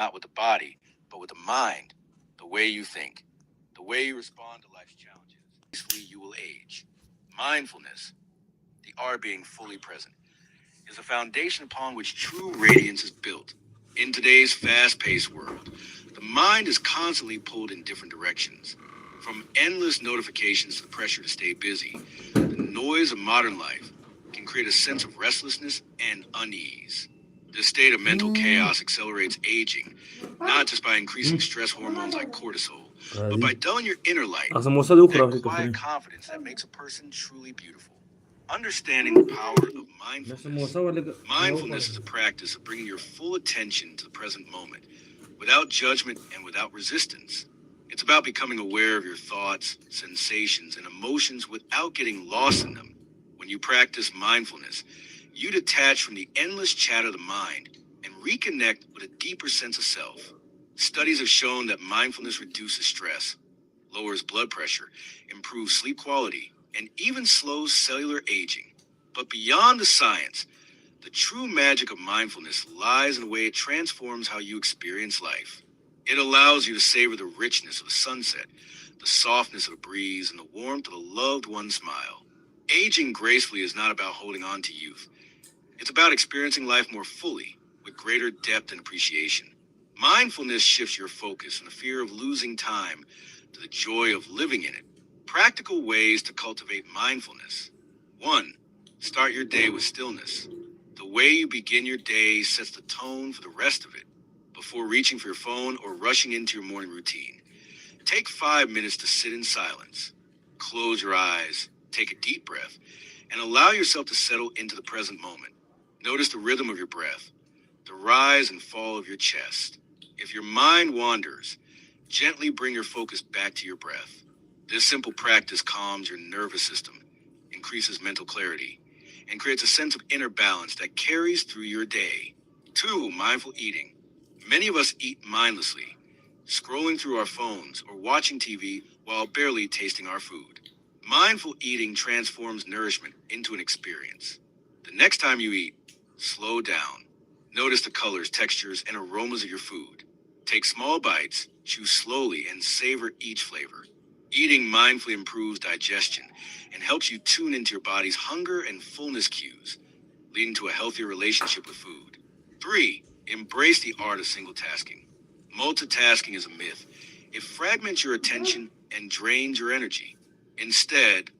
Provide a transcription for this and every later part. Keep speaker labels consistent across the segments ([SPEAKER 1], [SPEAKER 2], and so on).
[SPEAKER 1] not with the body, but with the mind, the way you think, the way you respond to life's challenges. Gracefully, you will age. Mindfulness, the art being fully present, is the foundation upon which true radiance is built. In today's fast paced world, the mind is constantly pulled in different directions. From endless notifications to the pressure to stay busy, the noise of modern life can create a sense of restlessness and unease. This state of mental chaos accelerates aging, not just by increasing stress hormones like cortisol, but by
[SPEAKER 2] عادي.
[SPEAKER 1] dulling your inner light,
[SPEAKER 2] أصلا موصل يقرأ
[SPEAKER 1] that
[SPEAKER 2] في
[SPEAKER 1] quiet
[SPEAKER 2] الكافيه.
[SPEAKER 1] confidence that makes a person truly beautiful. Understanding the power of
[SPEAKER 2] بس
[SPEAKER 1] mindfulness.
[SPEAKER 2] موصل ولا
[SPEAKER 1] Mindfulness
[SPEAKER 2] يقرأ.
[SPEAKER 1] is a practice of bringing your full attention to the present moment, without judgment and without resistance. It's about becoming aware of your thoughts, sensations, and emotions without getting lost in them. When you practice mindfulness, you detach from the endless chatter of the mind and reconnect with a deeper sense of self. Studies have shown that mindfulness reduces stress, lowers blood pressure, improves sleep quality, and even slows cellular aging. But beyond the science, the true magic of mindfulness lies in the way it transforms how you experience life. It allows you to savor the richness of the sunset, the softness of the breeze, and the warmth of a loved one's smile. Aging gracefully is not about holding on to youth. It's about experiencing life more fully, with greater depth and appreciation. Mindfulness shifts your focus from the fear of losing time to the joy of living in it. Practical ways to cultivate mindfulness. 1. Start your day with stillness. The way you begin your day sets the tone for the rest of it. Before reaching for your phone or rushing into your morning routine, take 5 minutes to sit in silence. Close your eyes, take a deep breath, and allow yourself to settle into the present moment. Notice the rhythm of your breath, the rise and fall of your chest. If your mind wanders, gently bring your focus back to your breath. This simple practice calms your nervous system, increases mental clarity, and creates a sense of inner balance that carries through your day. 2. Mindful eating. Many of us eat mindlessly, scrolling through our phones or watching TV while barely tasting our food. Mindful eating transforms nourishment into an experience. The next time you eat, slow down. Notice the colors, textures, and aromas of your food. Take small bites, chew slowly, and savor each flavor. Eating mindfully improves digestion and helps you tune into your body's hunger and fullness cues, leading to a healthier relationship with food. 3. Embrace the art of single tasking. Multitasking is a myth. It fragments your attention and drains your energy. Instead,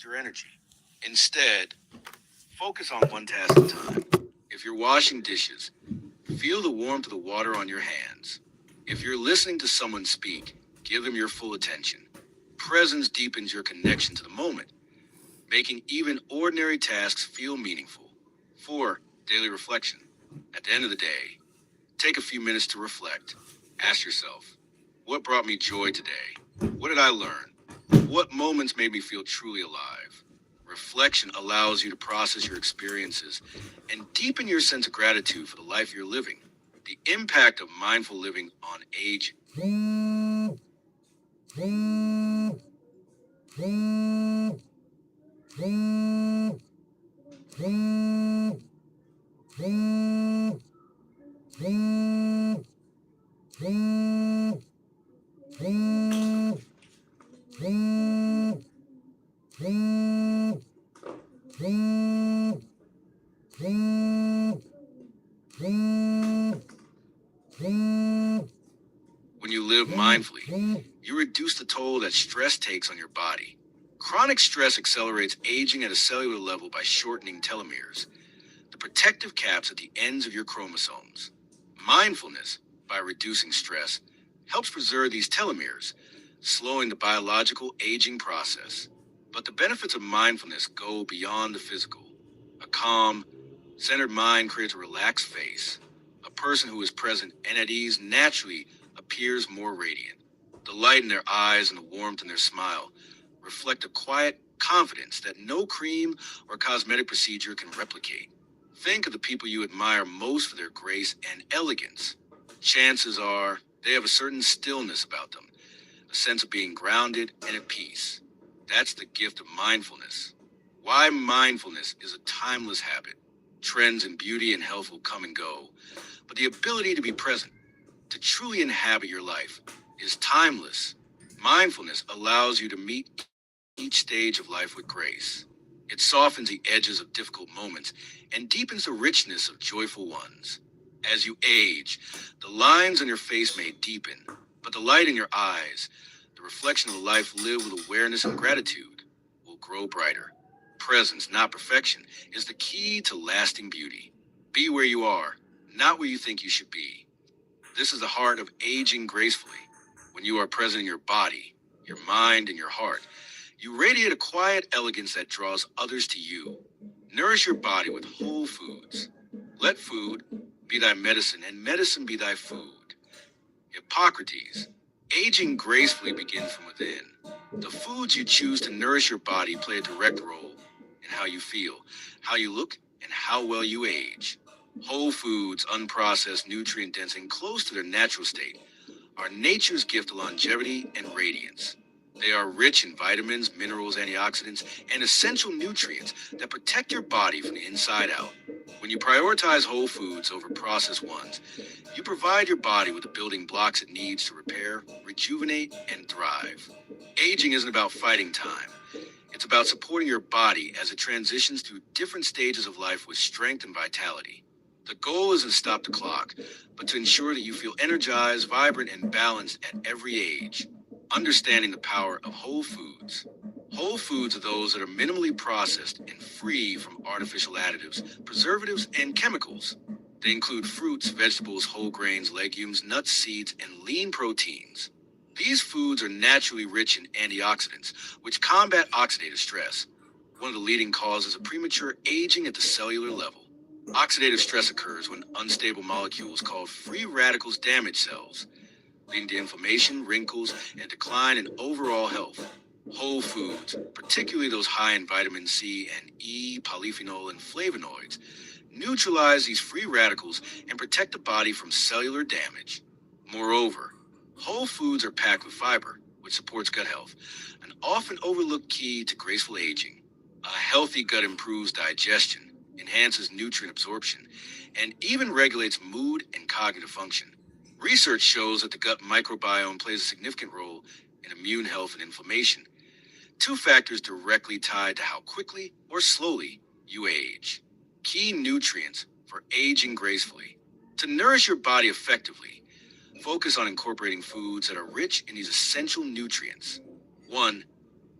[SPEAKER 1] your energy. Instead, focus on one task at a time. If you're washing dishes, feel the warmth of the water on your hands. If you're listening to someone speak, give them your full attention. Presence deepens your connection to the moment, making even ordinary tasks feel meaningful. 4. Daily reflection. At the end of the day, take a few minutes to reflect. Ask yourself, what brought me joy today? What did I learn? What moments made me feel truly alive? Reflection allows you to process your experiences and deepen your sense of gratitude for the life you're living. The impact of mindful living on age. When you live mindfully, you reduce the toll that stress takes on your body. Chronic stress accelerates aging at a cellular level by shortening telomeres, the protective caps at the ends of your chromosomes. Mindfulness, by reducing stress, helps preserve these telomeres, slowing the biological aging process. But the benefits of mindfulness go beyond the physical. A calm, centered mind creates a relaxed face. A person who is present and at ease naturally appears more radiant. The light in their eyes and the warmth in their smile reflect a quiet confidence that no cream or cosmetic procedure can replicate. Think of the people you admire most for their grace and elegance. Chances are they have a certain stillness about them, a sense of being grounded and at peace. That's the gift of mindfulness. Why mindfulness is a timeless habit. Trends in beauty and health will come and go, but the ability to be present, to truly inhabit your life, is timeless. Mindfulness allows you to meet each stage of life with grace. It softens the edges of difficult moments and deepens the richness of joyful ones. As you age, the lines on your face may deepen, but the light in your eyes, the reflection of a life lived with awareness and gratitude, will grow brighter. Presence, not perfection, is the key to lasting beauty. Be where you are, not where you think you should be. This is the heart of aging gracefully. When you are present in your body, your mind, and your heart, you radiate a quiet elegance that draws others to you. Nourish your body with whole foods. Let food be thy medicine, and medicine be thy food. Hippocrates, aging gracefully begins from within. The foods you choose to nourish your body play a direct role in how you feel, how you look, and how well you age. Whole foods, unprocessed, nutrient-dense, and close to their natural state, are nature's gift of longevity and radiance. They are rich in vitamins, minerals, antioxidants, and essential nutrients that protect your body from the inside out. When you prioritize whole foods over processed ones, you provide your body with the building blocks it needs to repair, rejuvenate, and thrive. Aging isn't about fighting time. It's about supporting your body as it transitions through different stages of life with strength and vitality. The goal isn't to stop the clock, but to ensure that you feel energized, vibrant, and balanced at every age. Understanding the power of whole foods. Whole foods are those that are minimally processed and free from artificial additives, preservatives, and chemicals. They include fruits, vegetables, whole grains, legumes, nuts, seeds, and lean proteins. These foods are naturally rich in antioxidants, which combat oxidative stress, one of the leading causes of premature aging at the cellular level. Oxidative stress occurs when unstable molecules called free radicals damage cells, leading to inflammation, wrinkles, and decline in overall health. Whole foods, particularly those high in vitamin C and E, polyphenol, and flavonoids, neutralize these free radicals and protect the body from cellular damage. Moreover, whole foods are packed with fiber, which supports gut health, an often overlooked key to graceful aging. A healthy gut improves digestion, enhances nutrient absorption, and even regulates mood and cognitive function. Research shows that the gut microbiome plays a significant role in immune health and inflammation, two factors directly tied to how quickly or slowly you age. Key nutrients for aging gracefully. To nourish your body effectively, focus on incorporating foods that are rich in these essential nutrients. 1.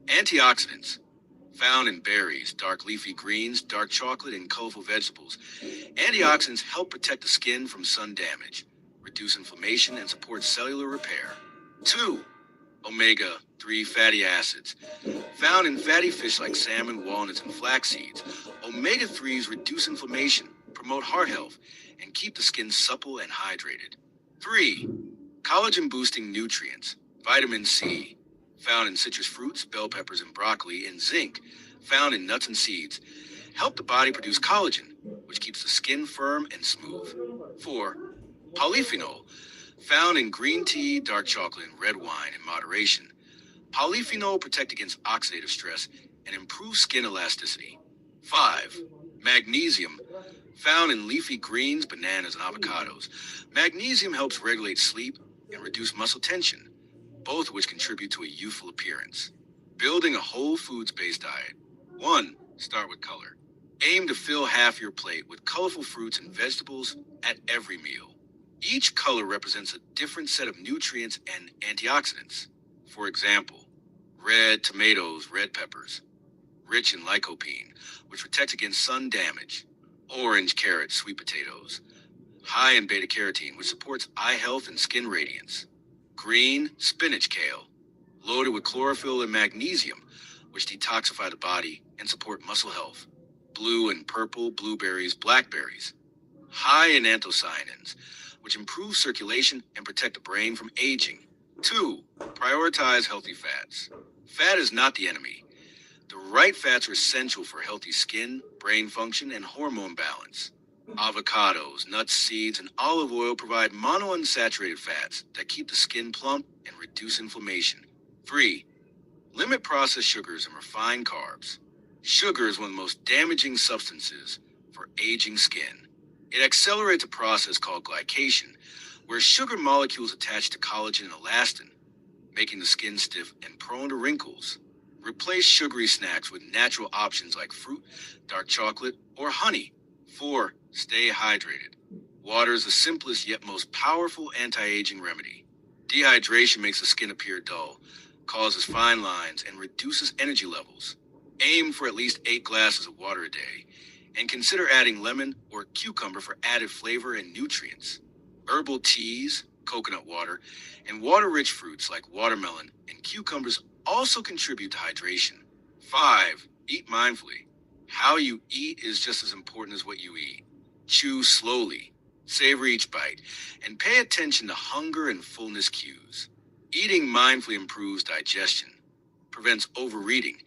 [SPEAKER 1] Antioxidants. Found in berries, dark leafy greens, dark chocolate, and colorful vegetables. Antioxidants help protect the skin from sun damage, reduce inflammation, and support cellular repair. 2. Omega-3 fatty acids. Found in fatty fish like salmon, walnuts, and flax seeds, omega-3s reduce inflammation, promote heart health, and keep the skin supple and hydrated. 3. Collagen-boosting nutrients. Vitamin C. Found in citrus fruits, bell peppers, and broccoli, and zinc, found in nuts and seeds, help the body produce collagen, which keeps the skin firm and smooth. 4. Polyphenol, found in green tea, dark chocolate, and red wine in moderation. Polyphenol protect against oxidative stress and improve skin elasticity. 5. Magnesium, found in leafy greens, bananas, and avocados. Magnesium helps regulate sleep and reduce muscle tension, both of which contribute to a youthful appearance. Building a whole foods-based diet. 1. Start with color. Aim to fill half your plate with colorful fruits and vegetables at every meal. Each color represents a different set of nutrients and antioxidants. For example, red tomatoes, red peppers, rich in lycopene, which protects against sun damage. Orange carrots, sweet potatoes, high in beta-carotene, which supports eye health and skin radiance. Green, spinach kale, loaded with chlorophyll and magnesium, which detoxify the body and support muscle health. Blue and purple blueberries, blackberries, high in anthocyanins, which improve circulation and protect the brain from aging. 2. Prioritize healthy fats. Fat is not the enemy. The right fats are essential for healthy skin, brain function, and hormone balance. Avocados, nuts, seeds, and olive oil provide monounsaturated fats that keep the skin plump and reduce inflammation. 3. Limit processed sugars and refined carbs. Sugar is one of the most damaging substances for aging skin. It accelerates a process called glycation, where sugar molecules attach to collagen and elastin, making the skin stiff and prone to wrinkles. Replace sugary snacks with natural options like fruit, dark chocolate, or honey. 4. Stay hydrated. Water is the simplest yet most powerful anti-aging remedy. Dehydration makes the skin appear dull, causes fine lines, and reduces energy levels. Aim for at least 8 glasses of water a day, and consider adding lemon or cucumber for added flavor and nutrients. Herbal teas, coconut water, and water-rich fruits like watermelon and cucumbers also contribute to hydration. 5. Eat mindfully. How you eat is just as important as what you eat. Chew slowly, savor each bite, and pay attention to hunger and fullness cues. Eating mindfully improves digestion, prevents overeating,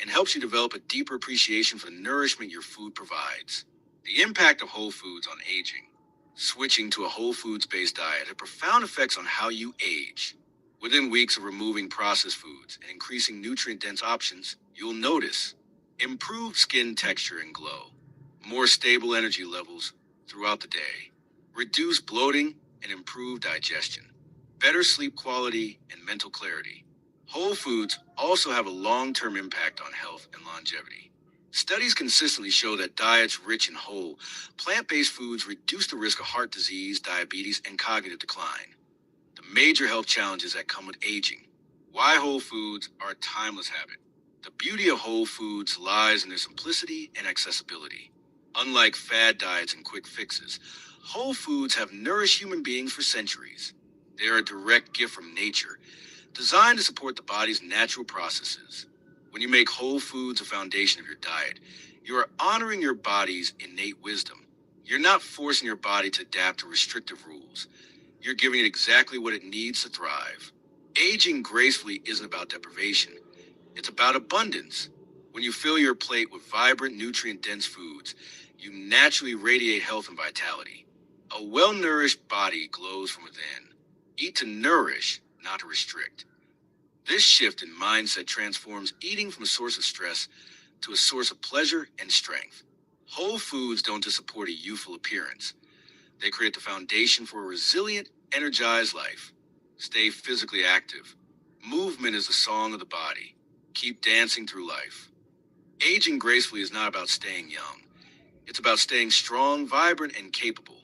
[SPEAKER 1] and helps you develop a deeper appreciation for the nourishment your food provides. The impact of whole foods on aging. Switching to a whole foods-based diet has profound effects on how you age. Within weeks of removing processed foods and increasing nutrient-dense options, you'll notice improved skin texture and glow, more stable energy levels throughout the day, reduced bloating and improved digestion, better sleep quality and mental clarity. Whole foods also have a long-term impact on health and longevity. Studies consistently show that diets rich in whole, plant-based foods reduce the risk of heart disease, diabetes, and cognitive decline. The major health challenges that come with aging. Why whole foods are a timeless habit. The beauty of whole foods lies in their simplicity and accessibility. Unlike fad diets and quick fixes, whole foods have nourished human beings for centuries. They are a direct gift from nature, designed to support the body's natural processes. When you make whole foods a foundation of your diet, you are honoring your body's innate wisdom. You're not forcing your body to adapt to restrictive rules. You're giving it exactly what it needs to thrive. Aging gracefully isn't about deprivation. It's about abundance. When you fill your plate with vibrant, nutrient-dense foods, you naturally radiate health and vitality. A well-nourished body glows from within. Eat to nourish, not to restrict. This shift in mindset transforms eating from a source of stress to a source of pleasure and strength. Whole foods don't just support a youthful appearance. They create the foundation for a resilient, energized life. Stay physically active. Movement is the song of the body. Keep dancing through life. Aging gracefully is not about staying young. It's about staying strong, vibrant, and capable.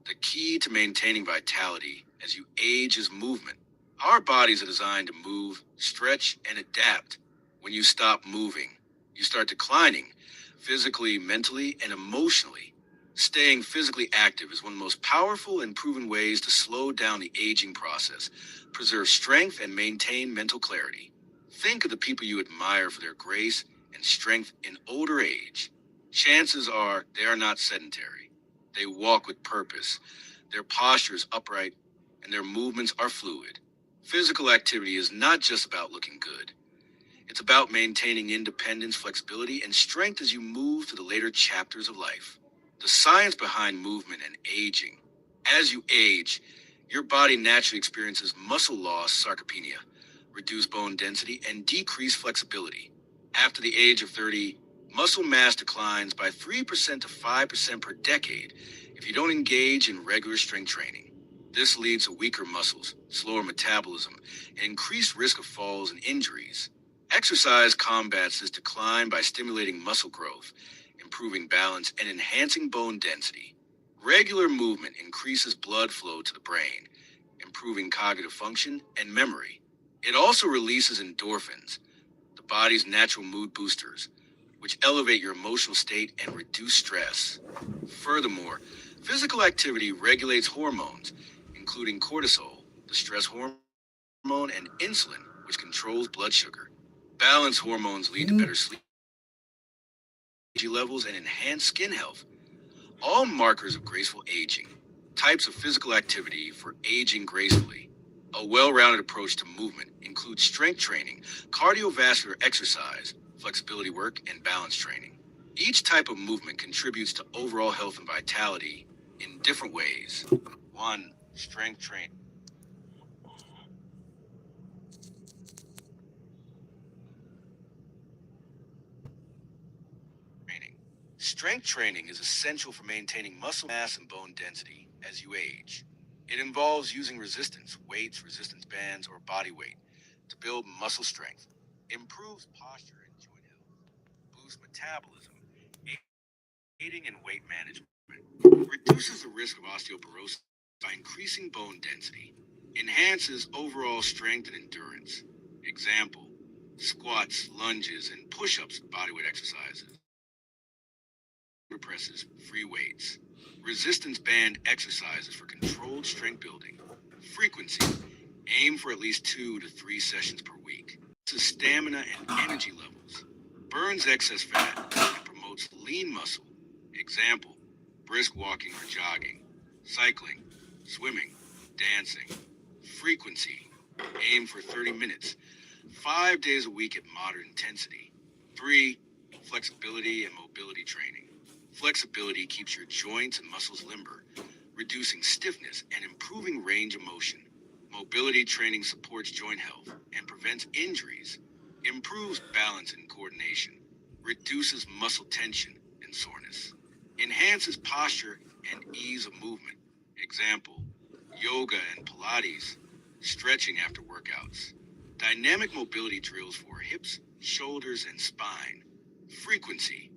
[SPEAKER 1] The key to maintaining vitality as you age is movement. Our bodies are designed to move, stretch, and adapt. When you stop moving, you start declining, physically, mentally, and emotionally. Staying physically active is one of the most powerful and proven ways to slow down the aging process, preserve strength, and maintain mental clarity. Think of the people you admire for their grace and strength in older age. Chances are they are not sedentary. They walk with purpose. Their posture is upright, and their movements are fluid. Physical activity is not just about looking good. It's about maintaining independence, flexibility, and strength as you move to the later chapters of life. The science behind movement and aging. As you age, your body naturally experiences muscle loss, sarcopenia, reduced bone density, and decreased flexibility. After the age of 30, muscle mass declines by 3% to 5% per decade if you don't engage in regular strength training. This leads to weaker muscles, slower metabolism, and increased risk of falls and injuries. Exercise combats this decline by stimulating muscle growth, improving balance, and enhancing bone density. Regular movement increases blood flow to the brain, improving cognitive function and memory. It also releases endorphins, the body's natural mood boosters, which elevate your emotional state and reduce stress. Furthermore, physical activity regulates hormones, including cortisol, the stress hormone, and insulin, which controls blood sugar. Balance hormones lead to better sleep levels and enhanced skin health, all markers of graceful aging. Types of physical activity for aging gracefully. A well-rounded approach to movement includes strength training, cardiovascular exercise, flexibility work, and balance training. Each type of movement contributes to overall health and vitality in different ways. 1. Strength training. Strength training is essential for maintaining muscle mass and bone density as you age. It involves using resistance, weights, resistance bands, or body weight to build muscle strength, improves posture and joint health, boosts metabolism, aiding in weight management, reduces the risk of osteoporosis by increasing bone density, enhances overall strength and endurance. Example, squats, lunges, and push-ups, bodyweight exercises, presses, free weights, resistance band exercises for controlled strength building, frequency, aim for at least 2 to 3 sessions per week, to stamina and energy levels, burns excess fat, and promotes lean muscle. Example, brisk walking or jogging, cycling, swimming, dancing, frequency, aim for 30 minutes, 5 days a week at moderate intensity. 3. Flexibility and mobility training. Flexibility keeps your joints and muscles limber, reducing stiffness and improving range of motion. Mobility training supports joint health and prevents injuries, improves balance and coordination, reduces muscle tension and soreness, enhances posture and ease of movement. Example, yoga and Pilates, stretching after workouts, dynamic mobility drills for hips, shoulders, and spine. Frequency,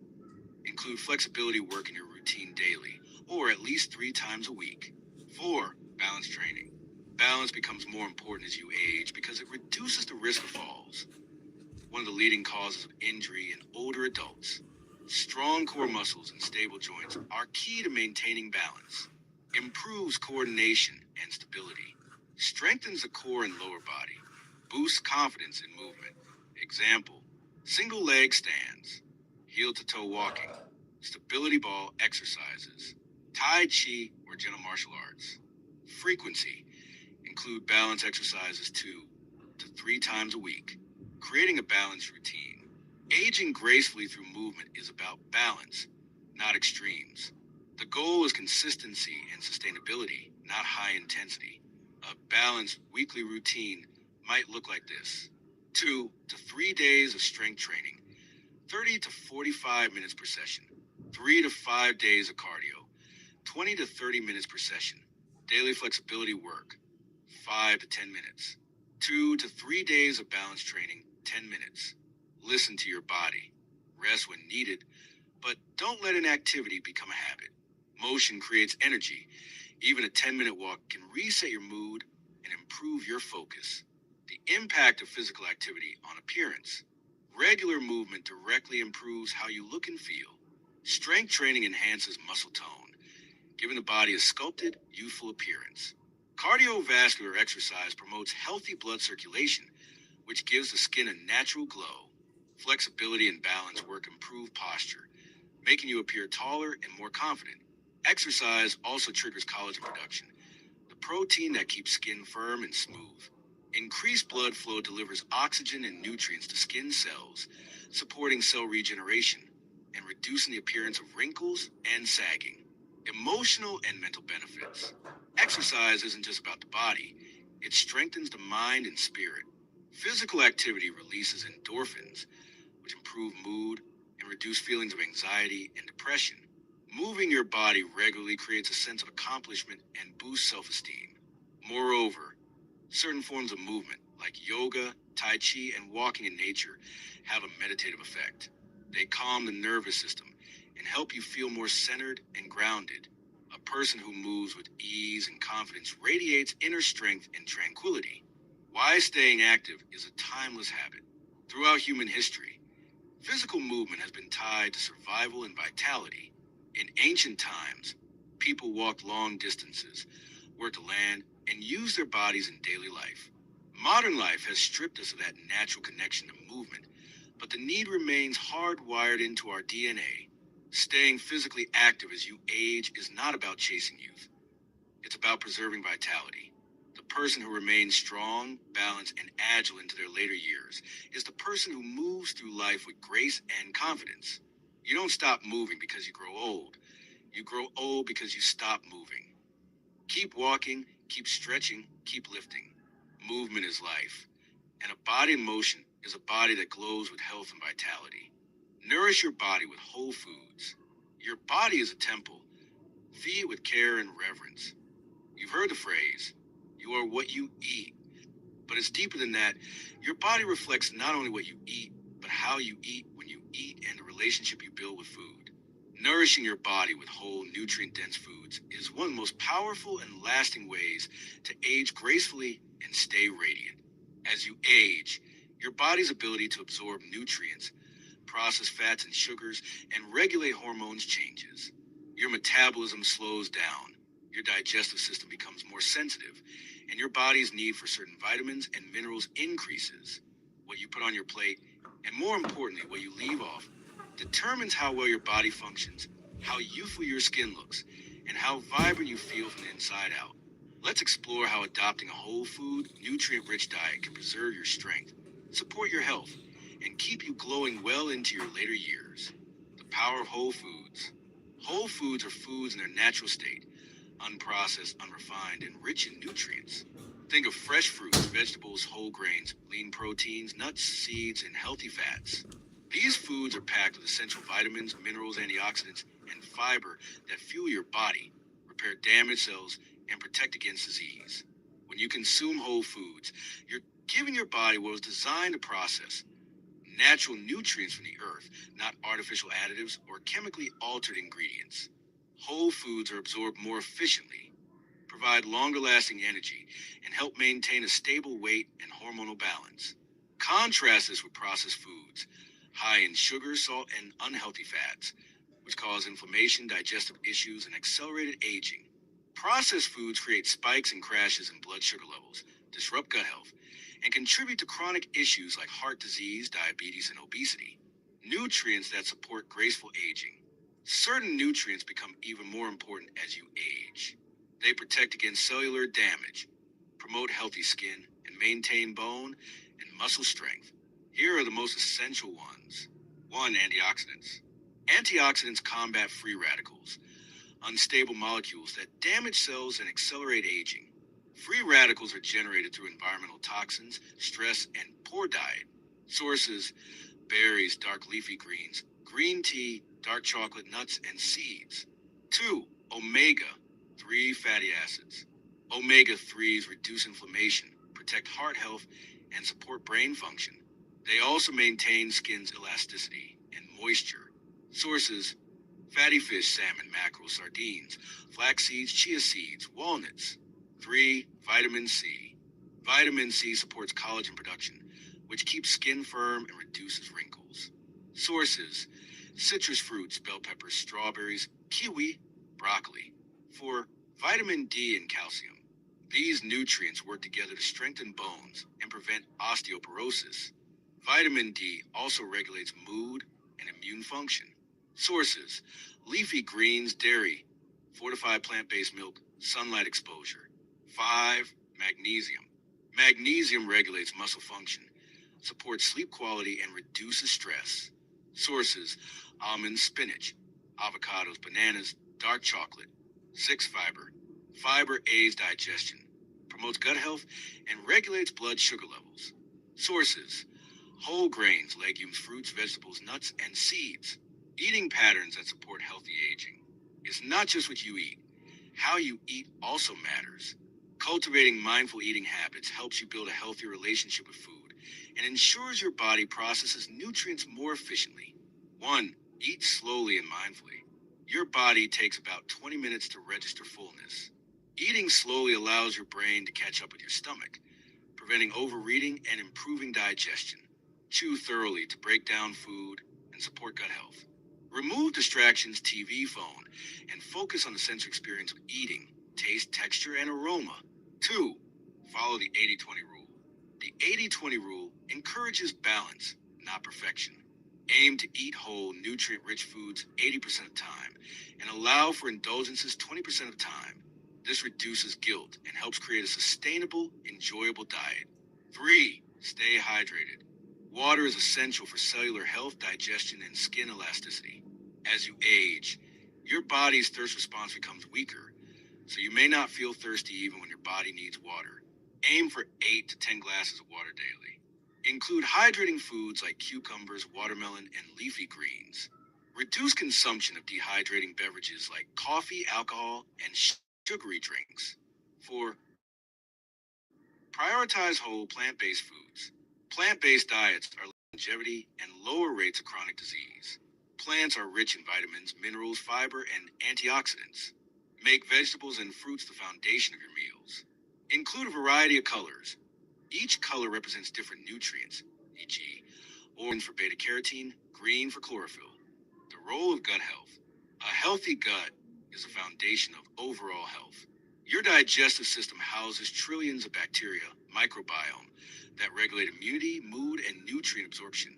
[SPEAKER 1] include flexibility work in your routine daily, or at least 3 times a week. 4. Balance training. Balance becomes more important as you age because it reduces the risk of falls, one of the leading causes of injury in older adults. Strong core muscles and stable joints are key to maintaining balance. Improves coordination and stability. Strengthens the core and lower body. Boosts confidence in movement. Example, single leg stands, heel to toe walking, stability ball exercises, Tai Chi or gentle martial arts. Frequency, include balance exercises 2 to 3 times a week, creating a balanced routine. Aging gracefully through movement is about balance, not extremes. The goal is consistency and sustainability, not high intensity. A balanced weekly routine might look like this: 2 to 3 days of strength training, 30 to 45 minutes per session, 3 to 5 days of cardio, 20 to 30 minutes per session. Daily flexibility work, 5 to 10 minutes. 2 to 3 days of balance training, 10 minutes. Listen to your body. Rest when needed, but don't let inactivity become a habit. Motion creates energy. Even a 10-minute walk can reset your mood and improve your focus. The impact of physical activity on appearance. Regular movement directly improves how you look and feel. Strength training enhances muscle tone, giving the body a sculpted, youthful appearance. Cardiovascular exercise promotes healthy blood circulation, which gives the skin a natural glow. Flexibility and balance work improve posture, making you appear taller and more confident. Exercise also triggers collagen production, the protein that keeps skin firm and smooth. Increased blood flow delivers oxygen and nutrients to skin cells, supporting cell regeneration and reducing the appearance of wrinkles and sagging. Emotional and mental benefits. Exercise isn't just about the body, it strengthens the mind and spirit. Physical activity releases endorphins, which improve mood and reduce feelings of anxiety and depression. Moving your body regularly creates a sense of accomplishment and boosts self-esteem. Moreover, certain forms of movement, like yoga, Tai Chi, and walking in nature, have a meditative effect. They calm the nervous system and help you feel more centered and grounded. A person who moves with ease and confidence radiates inner strength and tranquility. Why staying active is a timeless habit. Throughout human history, physical movement has been tied to survival and vitality. In ancient times, people walked long distances, worked the land, and used their bodies in daily life. Modern life has stripped us of that natural connection to movement, but the need remains hardwired into our DNA. Staying physically active as you age is not about chasing youth. It's about preserving vitality. The person who remains strong, balanced, and agile into their later years is the person who moves through life with grace and confidence. You don't stop moving because you grow old. You grow old because you stop moving. Keep walking, keep stretching, keep lifting. Movement is life, and a body in motion is a body that glows with health and vitality. Nourish your body with whole foods. Your body is a temple. Feed it with care and reverence. You've heard the phrase, you are what you eat. But it's deeper than that. Your body reflects not only what you eat, but how you eat when you eat and the relationship you build with food. Nourishing your body with whole, nutrient-dense foods is one of the most powerful and lasting ways to age gracefully and stay radiant. As you age, your body's ability to absorb nutrients, process fats and sugars, and regulate hormones changes. Your metabolism slows down, your digestive system becomes more sensitive, and your body's need for certain vitamins and minerals increases. What you put on your plate, and more importantly, what you leave off, determines how well your body functions, how youthful your skin looks, and how vibrant you feel from the inside out. Let's explore how adopting a whole food, nutrient-rich diet can preserve your strength, support your health, and keep you glowing well into your later years. The power of whole foods. Whole foods are foods in their natural state, unprocessed, unrefined, and rich in nutrients. Think of fresh fruits, vegetables, whole grains, lean proteins, nuts, seeds, and healthy fats. These foods are packed with essential vitamins, minerals, antioxidants, and fiber that fuel your body, repair damaged cells, and protect against disease. When you consume whole foods, you're giving your body what was designed to process natural nutrients from the earth, not artificial additives or chemically altered ingredients. Whole foods are absorbed more efficiently, provide longer lasting energy, and help maintain a stable weight and hormonal balance. Contrast this with processed foods, high in sugar, salt, and unhealthy fats, which cause inflammation, digestive issues, and accelerated aging. Processed foods create spikes and crashes in blood sugar levels, disrupt gut health, and contribute to chronic issues like heart disease, diabetes, and obesity. Nutrients that support graceful aging. Certain nutrients become even more important as you age. They protect against cellular damage, promote healthy skin, and maintain bone and muscle strength. Here are the most essential ones. 1. Antioxidants. Antioxidants combat free radicals, unstable molecules that damage cells and accelerate aging. Free radicals are generated through environmental toxins, stress, and poor diet. Sources: berries, dark leafy greens, green tea, dark chocolate, nuts, and seeds. 2. Omega-3 fatty acids. Omega-3s reduce inflammation, protect heart health, and support brain function. They also maintain skin's elasticity and moisture. Sources: fatty fish, salmon, mackerel, sardines, flax seeds, chia seeds, walnuts. 3. Vitamin C. Vitamin C supports collagen production, which keeps skin firm and reduces wrinkles. Sources: citrus fruits, bell peppers, strawberries, kiwi, broccoli. 4. Vitamin D and calcium. These nutrients work together to strengthen bones and prevent osteoporosis. Vitamin D also regulates mood and immune function. Sources: leafy greens, dairy, fortified plant-based milk, sunlight exposure. 5. Magnesium. Magnesium regulates muscle function, supports sleep quality, and reduces stress. Sources: almonds, spinach, avocados, bananas, dark chocolate. 6. Fiber. Fiber aids digestion, promotes gut health, and regulates blood sugar levels. Sources: whole grains, legumes, fruits, vegetables, nuts, and seeds. Eating patterns that support healthy aging. It's not just what you eat. How you eat also matters. Cultivating mindful eating habits helps you build a healthier relationship with food and ensures your body processes nutrients more efficiently. 1. Eat slowly and mindfully. Your body takes about 20 minutes to register fullness. Eating slowly allows your brain to catch up with your stomach, preventing overeating and improving digestion. Chew thoroughly to break down food and support gut health. Remove distractions, TV, phone, and focus on the sensory experience of eating, taste, texture, and aroma. 2. Follow the 80-20 rule. The 80-20 rule encourages balance, not perfection. Aim to eat whole, nutrient-rich foods 80% of the time and allow for indulgences 20% of the time. This reduces guilt and helps create a sustainable, enjoyable diet. 3. Stay hydrated. Water is essential for cellular health, digestion, and skin elasticity. As you age, your body's thirst response becomes weaker, so you may not feel thirsty even when your body needs water. Aim for 8 to 10 glasses of water daily. Include hydrating foods like cucumbers, watermelon, and leafy greens. Reduce consumption of dehydrating beverages like coffee, alcohol, and sugary drinks. 4. Prioritize whole plant-based foods. Plant-based diets are longevity and lower rates of chronic disease. Plants are rich in vitamins, minerals, fiber, and antioxidants. Make vegetables and fruits the foundation of your meals. Include a variety of colors. Each color represents different nutrients, e.g., orange for beta carotene, green for chlorophyll. The role of gut health. A healthy gut is a foundation of overall health. Your digestive system houses trillions of bacteria, microbiome, that regulate immunity, mood, and nutrient absorption.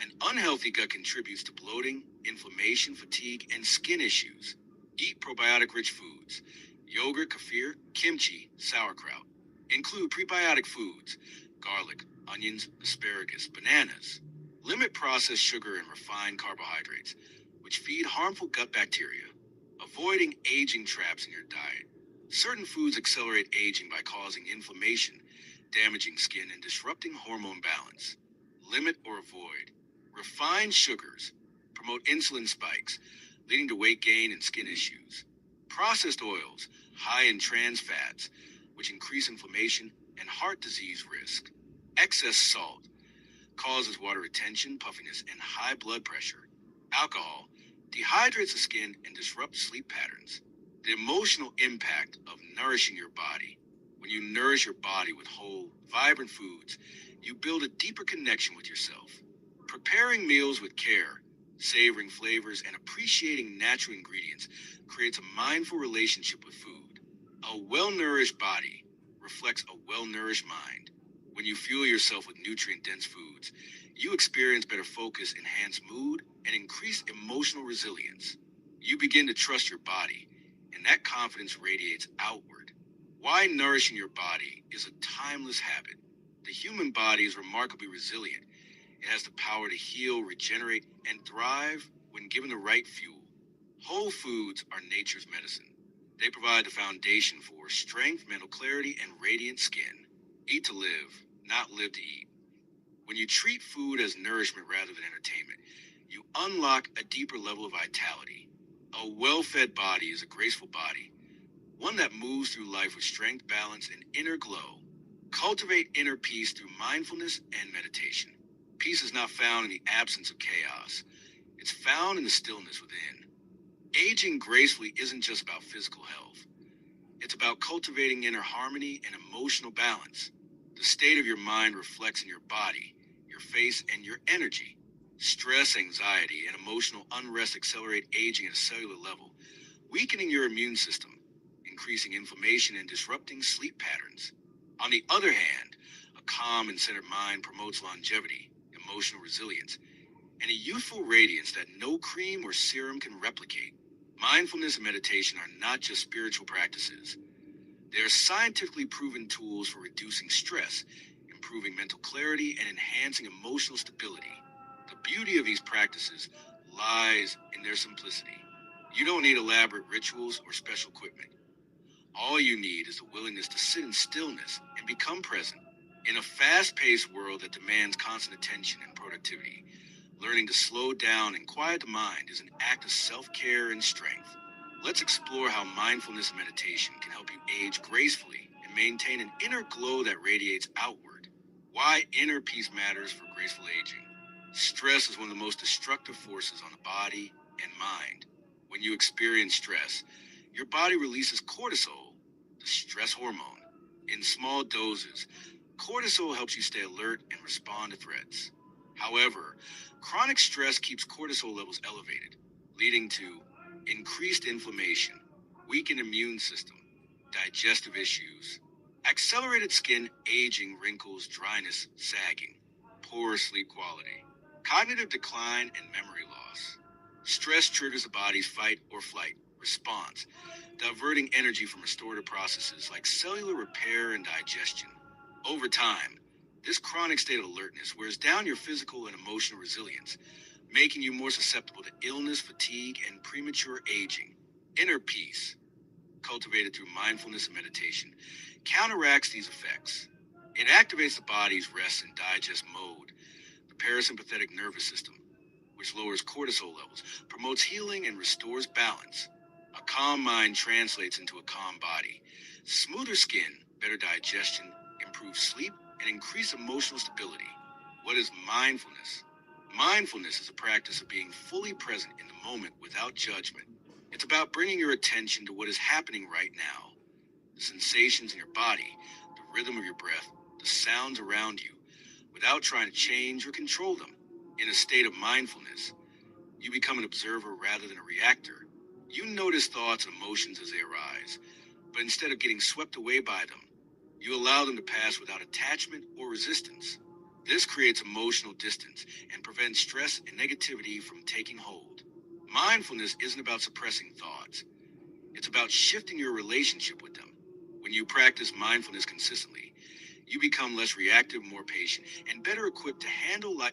[SPEAKER 1] An unhealthy gut contributes to bloating, inflammation, fatigue, and skin issues. Eat probiotic-rich foods: yogurt, kefir, kimchi, sauerkraut. Include prebiotic foods: garlic, onions, asparagus, bananas. Limit processed sugar and refined carbohydrates, which feed harmful gut bacteria. Avoiding aging traps in your diet. Certain foods accelerate aging by causing inflammation, damaging skin, and disrupting hormone balance. Limit or avoid refined sugars, promote insulin spikes, leading to weight gain and skin issues. Processed oils, high in trans fats, which increase inflammation and heart disease risk. Excess salt causes water retention, puffiness, and high blood pressure. Alcohol dehydrates the skin and disrupts sleep patterns. The emotional impact of nourishing your body. When you nourish your body with whole, vibrant foods, you build a deeper connection with yourself. Preparing meals with care, savoring flavors, and appreciating natural ingredients creates a mindful relationship with food. A well-nourished body reflects a well-nourished mind. When you fuel yourself with nutrient-dense foods, you experience better focus, enhanced mood, and increased emotional resilience. You begin to trust your body, and that confidence radiates outward. Why nourishing your body is a timeless habit. The human body is remarkably resilient. It has the power to heal, regenerate, and thrive when given the right fuel. Whole foods are nature's medicine. They provide the foundation for strength, mental clarity, and radiant skin. Eat to live, not live to eat. When you treat food as nourishment rather than entertainment, you unlock a deeper level of vitality. A well-fed body is a graceful body, one that moves through life with strength, balance, and inner glow. Cultivate inner peace through mindfulness and meditation. Peace is not found in the absence of chaos. It's found in the stillness within. Aging gracefully isn't just about physical health. It's about cultivating inner harmony and emotional balance. The state of your mind reflects in your body, your face, and your energy. Stress, anxiety, and emotional unrest accelerate aging at a cellular level, weakening your immune system, increasing inflammation, and disrupting sleep patterns. On the other hand, a calm and centered mind promotes longevity, emotional resilience, and a youthful radiance that no cream or serum can replicate. Mindfulness and meditation are not just spiritual practices. They are scientifically proven tools for reducing stress, improving mental clarity, and enhancing emotional stability. The beauty of these practices lies in their simplicity. You don't need elaborate rituals or special equipment. All you need is the willingness to sit in stillness and become present. In a fast-paced world that demands constant attention and productivity, learning to slow down and quiet the mind is an act of self-care and strength. Let's explore how mindfulness and meditation can help you age gracefully and maintain an inner glow that radiates outward. Why inner peace matters for graceful aging. Stress is one of the most destructive forces on the body and mind. When you experience stress, your body releases cortisol, the stress hormone. In small doses, cortisol helps you stay alert and respond to threats. However, chronic stress keeps cortisol levels elevated, leading to increased inflammation, weakened immune system, digestive issues, accelerated skin aging, wrinkles, dryness, sagging, poor sleep quality. Cognitive decline and memory loss. Stress triggers the body's fight or flight response, diverting energy from restorative processes like cellular repair and digestion. Over time, this chronic state of alertness wears down your physical and emotional resilience, making you more susceptible to illness, fatigue, and premature aging. Inner peace, cultivated through mindfulness and meditation, counteracts these effects. It activates the body's rest and digest mode, the parasympathetic nervous system, which lowers cortisol levels, promotes healing, and restores balance. A calm mind translates into a calm body. Smoother skin, better digestion, improved sleep, and increased emotional stability. What is mindfulness? Mindfulness is a practice of being fully present in the moment without judgment. It's about bringing your attention to what is happening right now, the sensations in your body, the rhythm of your breath, the sounds around you, without trying to change or control them. In a state of mindfulness, you become an observer rather than a reactor. You notice thoughts and emotions as they arise, but instead of getting swept away by them, you allow them to pass without attachment or resistance. This creates emotional distance and prevents stress and negativity from taking hold. Mindfulness isn't about suppressing thoughts, it's about shifting your relationship with them. When you practice mindfulness consistently, you become less reactive, more patient, and better equipped to handle life.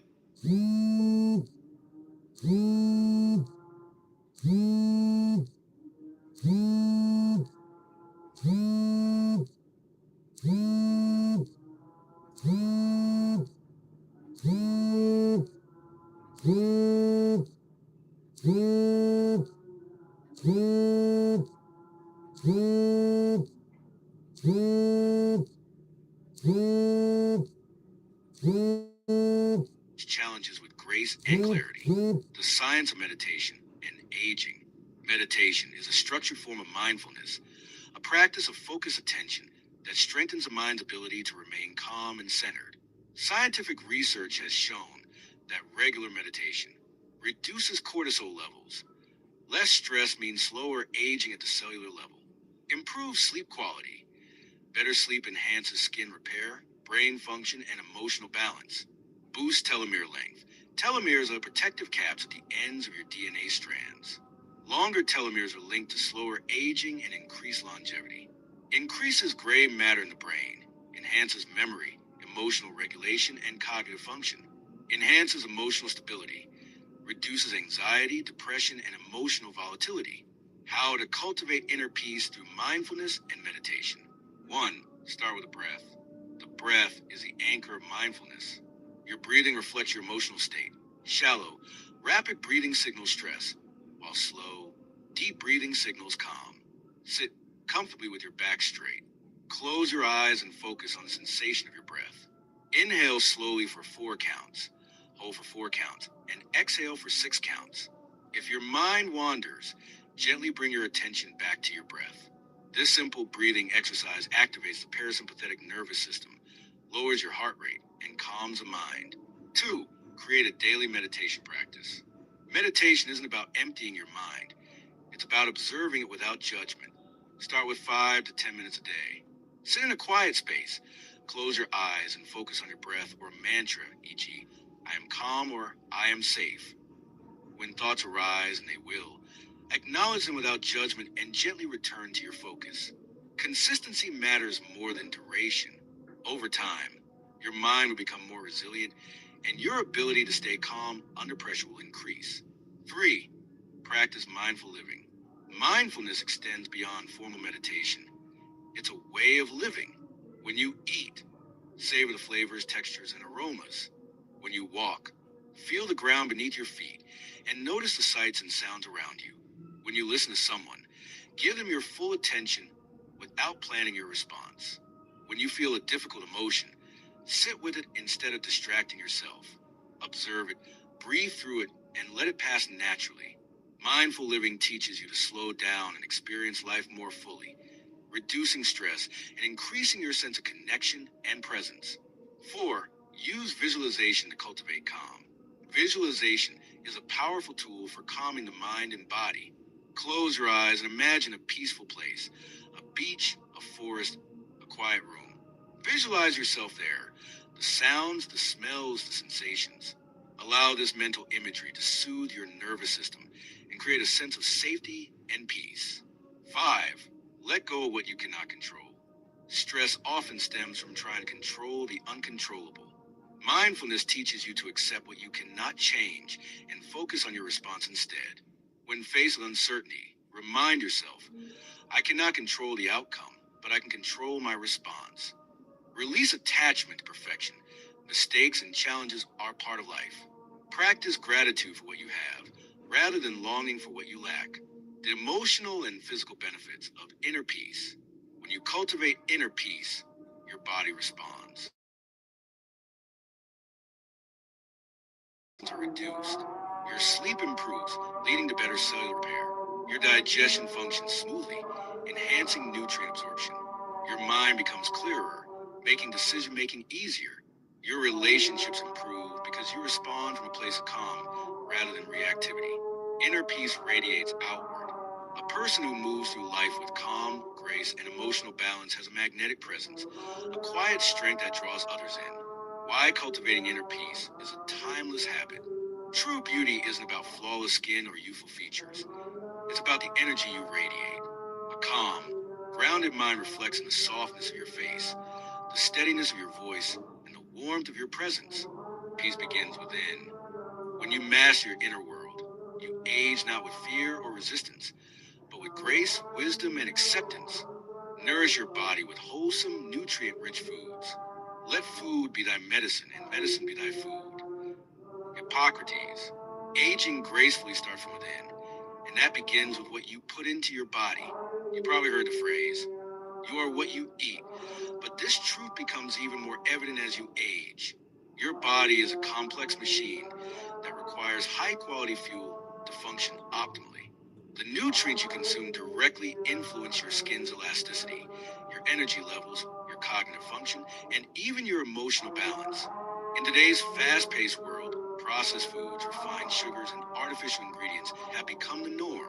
[SPEAKER 1] Challenges with grace and clarity. The science of meditation and aging. Meditation is a structured form of mindfulness, a practice of focused attention that strengthens the mind's ability to remain calm and centered. Scientific research has shown that regular meditation reduces cortisol levels. Less stress means slower aging at the cellular level. Improves sleep quality. Better sleep enhances skin repair, brain function, and emotional balance. Boost telomere length. Telomeres are protective caps at the ends of your DNA strands. Longer telomeres are linked to slower aging and increased longevity. Increases gray matter in the brain. Enhances memory, emotional regulation, and cognitive function. Enhances emotional stability. Reduces anxiety, depression, and emotional volatility. How to cultivate inner peace through mindfulness and meditation. 1. Start with the breath. The breath is the anchor of mindfulness. Your breathing reflects your emotional state. Shallow, rapid breathing signals stress, while slow, deep breathing signals calm. Sit comfortably with your back straight. Close your eyes and focus on the sensation of your breath. Inhale slowly for 4 counts. Hold for 4 counts, and exhale for 6 counts. If your mind wanders, gently bring your attention back to your breath. This simple breathing exercise activates the parasympathetic nervous system, lowers your heart rate, and calms the mind. 2. Create a daily meditation practice. Meditation isn't about emptying your mind, it's about observing it without judgment. Start with 5 to 10 minutes a day. Sit in a quiet space. Close your eyes and focus on your breath or a mantra, e.g., I am calm or I am safe. When thoughts arise, and they will, acknowledge them without judgment and gently return to your focus. Consistency matters more than duration. Over time, your mind will become more resilient and your ability to stay calm under pressure will increase. 3. Practice mindful living. Mindfulness extends beyond formal meditation. It's a way of living. When you eat, savor the flavors, textures, and aromas. When you walk, feel the ground beneath your feet and notice the sights and sounds around you. When you listen to someone, give them your full attention without planning your response. When you feel a difficult emotion, sit with it instead of distracting yourself. Observe it, breathe through it, and let it pass naturally. Mindful living teaches you to slow down and experience life more fully, reducing stress and increasing your sense of connection and presence. 4. Use visualization to cultivate calm. Visualization is a powerful tool for calming the mind and body. Close your eyes and imagine a peaceful place, a beach, a forest, a quiet room. Visualize yourself there, the sounds, the smells, the sensations. Allow this mental imagery to soothe your nervous system and create a sense of safety and peace. 5. Let go of what you cannot control. Stress often stems from trying to control the uncontrollable. Mindfulness teaches you to accept what you cannot change and focus on your response instead. When faced with uncertainty, remind yourself, I cannot control the outcome, but I can control my response. Release attachment to perfection. Mistakes and challenges are part of life. Practice gratitude for what you have, rather than longing for what you lack. The emotional and physical benefits of inner peace. When you cultivate inner peace, your body responds. Are reduced. Your sleep improves, leading to better cellular repair. Your digestion functions smoothly, enhancing nutrient absorption. Your mind becomes clearer, making decision making easier. Your relationships improve because you respond from a place of calm rather than reactivity. Inner peace radiates outward. A person who moves through life with calm, grace, and emotional balance has a magnetic presence, a quiet strength that draws others in. Why cultivating inner peace is a timeless habit. True beauty isn't about flawless skin or youthful features. It's about the energy you radiate. A calm, grounded mind reflects in the softness of your face, the steadiness of your voice, and the warmth of your presence. Peace begins within. When you master your inner world, you age not with fear or resistance, but with grace, wisdom, and acceptance. Nourish your body with wholesome, nutrient-rich foods. Let food be thy medicine, and medicine be thy food. Hippocrates. Aging gracefully starts from within, and that begins with what you put into your body. You probably heard the phrase, you are what you eat, but this truth becomes even more evident as you age. Your body is a complex machine that requires high-quality fuel to function optimally. The nutrients you consume directly influence your skin's elasticity, your energy levels, your cognitive function, and even your emotional balance. In today's fast-paced world, processed foods, refined sugars, and artificial ingredients have become the norm.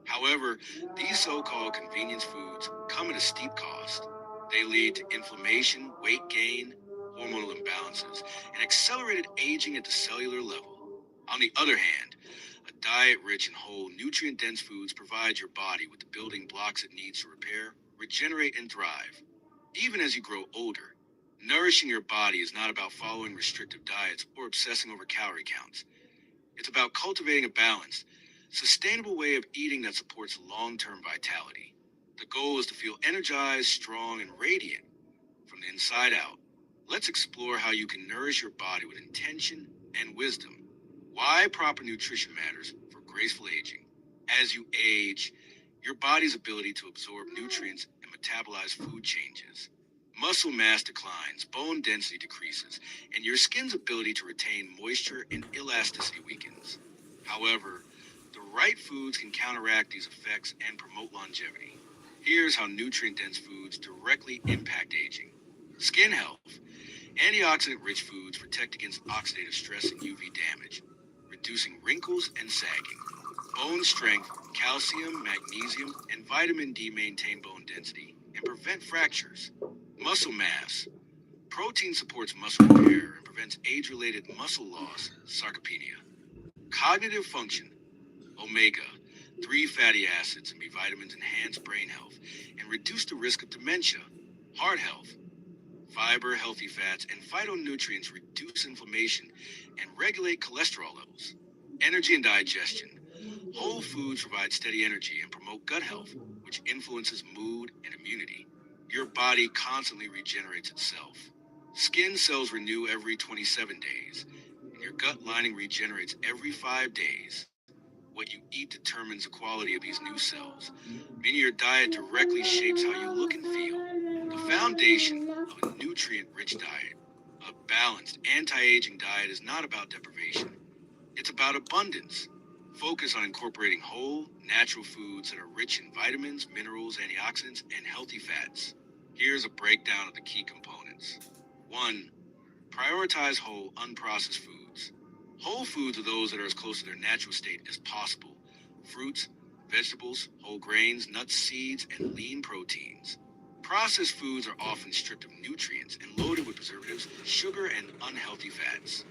[SPEAKER 1] However, these so-called convenience foods come at a steep cost. They lead to inflammation, weight gain, hormonal imbalances, and accelerated aging at the cellular level. On the other hand, a diet rich in whole, nutrient dense foods provides your body with the building blocks it needs to repair, regenerate, and thrive. Even as you grow older, nourishing your body is not about following restrictive diets or obsessing over calorie counts. It's about cultivating a balanced, sustainable way of eating that supports long term vitality. The goal is to feel energized, strong, and radiant from the inside out. Let's explore how you can nourish your body with intention and wisdom. Why proper nutrition matters for graceful aging. As you age, your body's ability to absorb nutrients and metabolize food changes. Muscle mass declines, bone density decreases, and your skin's ability to retain moisture and elasticity weakens. However, the right foods can counteract these effects and promote longevity. Here's how nutrient-dense foods directly impact aging. Skin health. Antioxidant-rich foods protect against oxidative stress and UV damage, reducing wrinkles and sagging. Bone strength, calcium, magnesium, and vitamin D maintain bone density and prevent fractures. Muscle mass. Protein supports muscle repair and prevents age-related muscle loss, sarcopenia. Cognitive function. Omega-3 fatty acids and B vitamins enhance brain health and reduce the risk of dementia. Heart health. Fiber, healthy fats, and phytonutrients reduce inflammation and regulate cholesterol levels. Energy and digestion. Whole foods provide steady energy and promote gut health, which influences mood and immunity. Your body constantly regenerates itself. Skin cells renew every 27 days, and your gut lining regenerates every 5 days. What you eat determines the quality of these new cells, meaning your diet directly shapes how you look and feel. The foundation of a nutrient-rich diet, a balanced, anti-aging diet is not about deprivation. It's about abundance. Focus on incorporating whole, natural foods that are rich in vitamins, minerals, antioxidants, and healthy fats. Here's a breakdown of the key components. 1. Prioritize whole, unprocessed foods. Whole foods are those that are as close to their natural state as possible. Fruits, vegetables, whole grains, nuts, seeds, and lean proteins. Processed foods are often stripped of nutrients and loaded with preservatives, sugar, and unhealthy fats.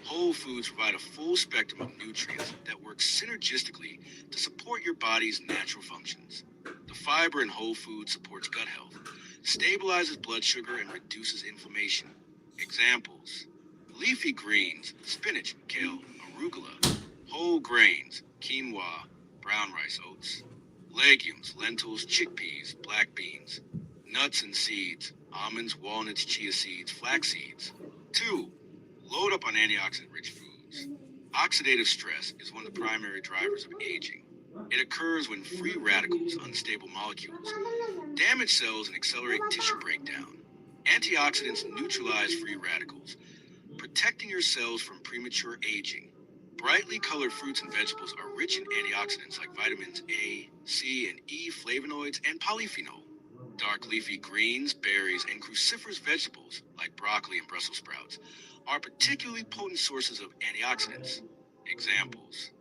[SPEAKER 1] Whole foods provide a full spectrum of nutrients that work synergistically to support your body's natural functions. The fiber in whole foods supports gut health, stabilizes blood sugar, and reduces inflammation. Examples: leafy greens, spinach, kale, arugula; whole grains, quinoa, brown rice, oats; legumes, lentils, chickpeas, black beans; nuts and seeds, almonds, walnuts, chia seeds, flax seeds. 2. Load up on antioxidant rich foods. Oxidative stress is one of the primary drivers of aging. It occurs when free radicals, unstable molecules, damage cells and accelerate tissue breakdown. Antioxidants neutralize free radicals, protecting your cells from premature aging. Brightly colored fruits and vegetables are rich in antioxidants like vitamins A, C, and E, flavonoids, and polyphenol. Dark leafy greens, berries, and cruciferous vegetables like broccoli and Brussels sprouts are particularly potent sources of antioxidants. Examples: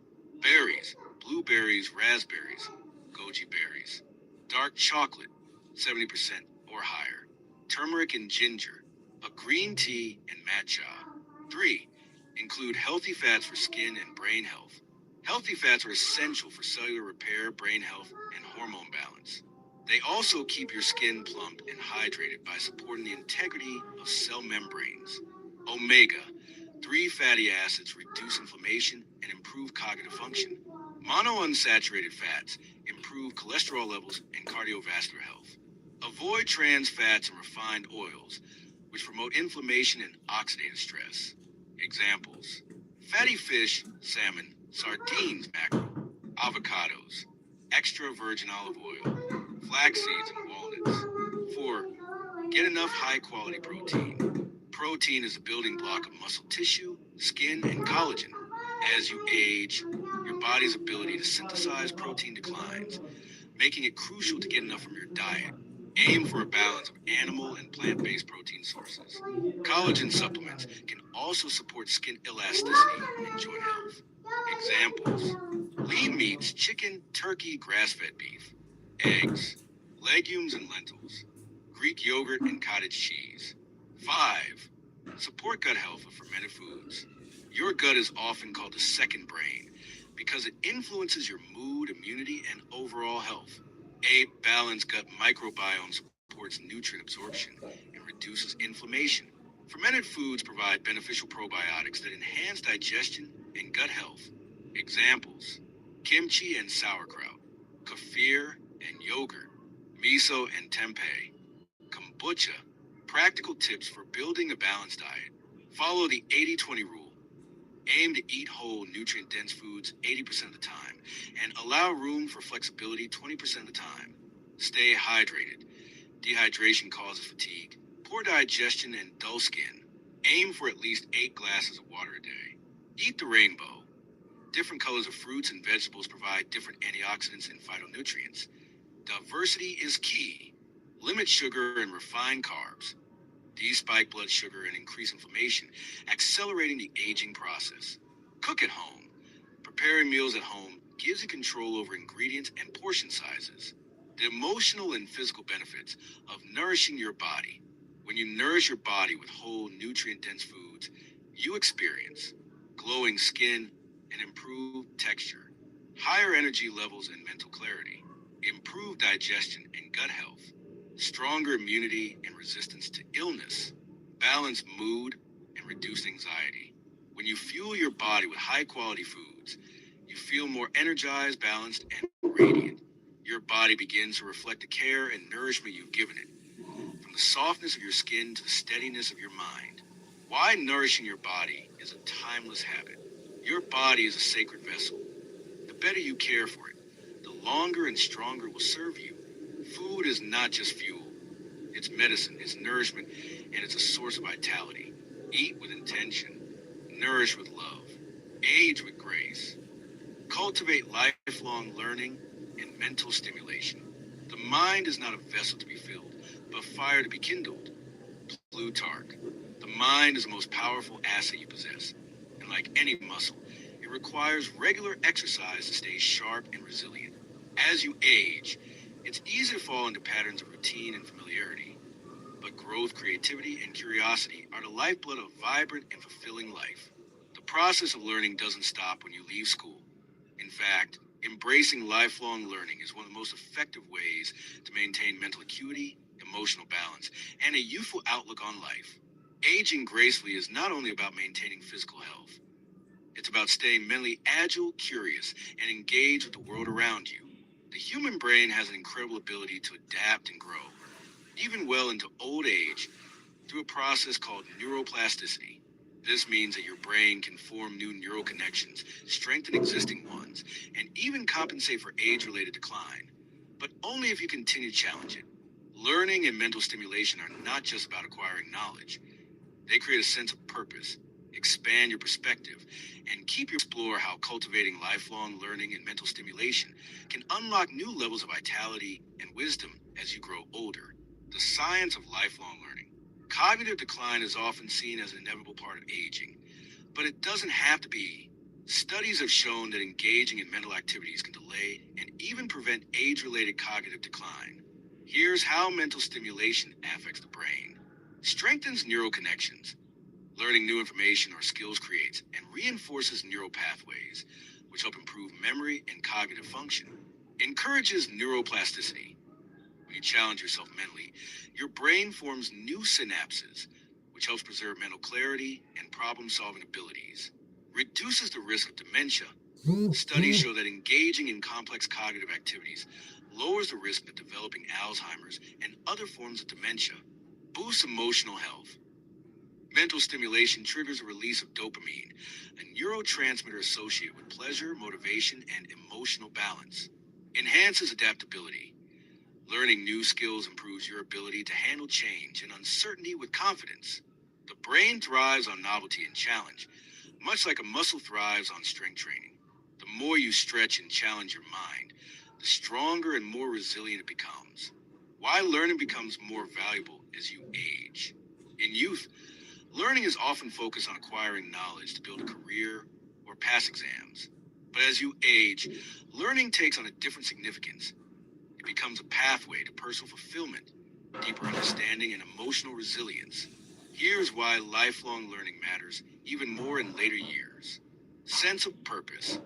[SPEAKER 1] berries, blueberries, raspberries, goji berries; dark chocolate, 70% or higher; turmeric and ginger; a green tea, and matcha. 3. Include healthy fats for skin and brain health. Healthy fats are essential for cellular repair, brain health, and hormone balance. They also keep your skin plump and hydrated by supporting the integrity of cell membranes. Omega 3 fatty acids reduce inflammation and improve cognitive function. Monounsaturated fats improve cholesterol levels and cardiovascular health. Avoid trans fats and refined oils, which promote inflammation and oxidative stress. Examples: fatty fish, salmon; sardines, mackerel; avocados; extra virgin olive oil; flax seeds, and walnuts. 4. Get enough high quality protein. Protein is a building block of muscle tissue, skin, and collagen. As you age, your body's ability to synthesize protein declines, making it crucial to get enough from your diet. Aim for a balance of animal and plant based protein sources. Collagen supplements can also support skin elasticity and joint health. Examples: lean meats, chicken, turkey, grass fed beef; eggs; legumes and lentils; Greek yogurt and cottage cheese. 5. Support gut health with fermented foods. Your gut is often called the second brain because it influences your mood, immunity, and overall health. A balanced gut microbiome supports nutrient absorption and reduces inflammation. Fermented foods provide beneficial probiotics that enhance digestion and gut health. Examples: kimchi and sauerkraut; kefir and yogurt; miso and tempeh; kombucha. Practical tips for building a balanced diet. Follow the 80-20 rule. Aim to eat whole, nutrient dense foods 80% of the time, and allow room for flexibility 20% of the time. Stay hydrated. Dehydration causes fatigue, poor digestion, and dull skin. Aim for at least 8 glasses of water a day. Eat the rainbow. Different colors of fruits and vegetables provide different antioxidants and phytonutrients. Diversity is key. Limit sugar and refined carbs. These spike blood sugar and increase inflammation, accelerating the aging process. Cook at home. Preparing meals at home gives you control over ingredients and portion sizes. The emotional and physical benefits of nourishing your body. When you nourish your body with whole, nutrient dense foods, you experience glowing skin and improved texture, higher energy levels and mental clarity, improved digestion and gut health, stronger immunity and resistance to illness, balanced mood, and reduced anxiety. When you fuel your body with high quality foods, you feel more energized, balanced, and radiant. Your body begins to reflect the care and nourishment you've given it, from the softness of your skin to the steadiness of your mind. Why nourishing your body is a timeless habit. Your body is a sacred vessel. The better you care for it, the longer and stronger it will serve you. Food is not just fuel, it's medicine, it's nourishment, and it's a source of vitality. Eat with intention, nourish with love, age with grace. Cultivate lifelong learning and mental stimulation. The mind is not a vessel to be filled, but fire to be kindled. Plutarch. The mind is the most powerful asset you possess, and like any muscle, it requires regular exercise to stay sharp and resilient. As you age, it's easy to fall into patterns of routine and familiarity, but growth, creativity, and curiosity are the lifeblood of vibrant and fulfilling life. process of learning doesn't stop when you leave school. In fact, embracing lifelong learning is one of the most effective ways to maintain mental acuity, emotional balance, and a youthful outlook on life. Aging gracefully is not only about maintaining physical health, it's about staying mentally agile, curious, and engaged with the world around you. The human brain has an incredible ability to adapt and grow, even well into old age, through a process called neuroplasticity. This means that your brain can form new neural connections, strengthen existing ones, and even compensate for age related decline. But only if you continue to challenge it. Learning and mental stimulation are not just about acquiring knowledge, they create a sense of purpose, expand your perspective, and keep you explore how cultivating lifelong learning and mental stimulation can unlock new levels of vitality and wisdom as you grow older. The science of lifelong learning. Cognitive decline is often seen as an inevitable part of aging, but it doesn't have to be. Studies have shown that engaging in mental activities can delay and even prevent age-related cognitive decline. Here's how mental stimulation affects the brain. Strengthens neural connections. Learning new information or skills creates and reinforces neural pathways, which help improve memory and cognitive function. Encourages neuroplasticity. When you challenge yourself mentally, your brain forms new synapses, which helps preserve mental clarity and problem-solving abilities. Reduces the risk of dementia. Studies show that engaging in complex cognitive activities lowers the risk of developing Alzheimer's and other forms of dementia. Boosts emotional health. Mental stimulation triggers a release of dopamine, a neurotransmitter associated with pleasure, motivation, and emotional balance. Enhances adaptability. Learning new skills improves your ability to handle change and uncertainty with confidence. The brain thrives on novelty and challenge, much like a muscle thrives on strength training. The more you stretch and challenge your mind, the stronger and more resilient it becomes. Why learning becomes more valuable as you age. In youth, learning is often focused on acquiring knowledge to build a career or pass exams. But as you age, learning takes on a different significance. It becomes a pathway to personal fulfillment, deeper understanding, and emotional resilience. Here's why lifelong learning matters even more in later years. Sense of purpose.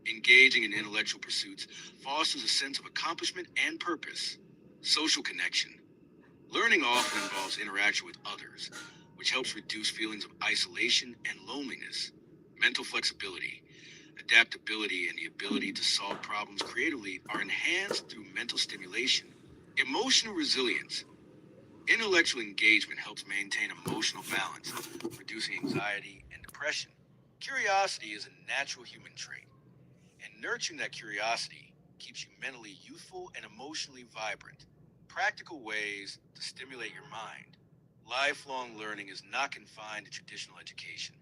[SPEAKER 1] Engaging in intellectual pursuits fosters a sense of accomplishment and purpose. Social connection. Learning often involves interaction with others, which helps reduce feelings of isolation and loneliness. Mental flexibility. Adaptability and the ability to solve problems creatively are enhanced through mental stimulation. Emotional resilience. Intellectual engagement helps maintain emotional balance, reducing anxiety and depression. Curiosity is a natural human trait, and nurturing that curiosity keeps you mentally youthful and emotionally vibrant. Practical ways to stimulate your mind. Lifelong learning is not confined to traditional education.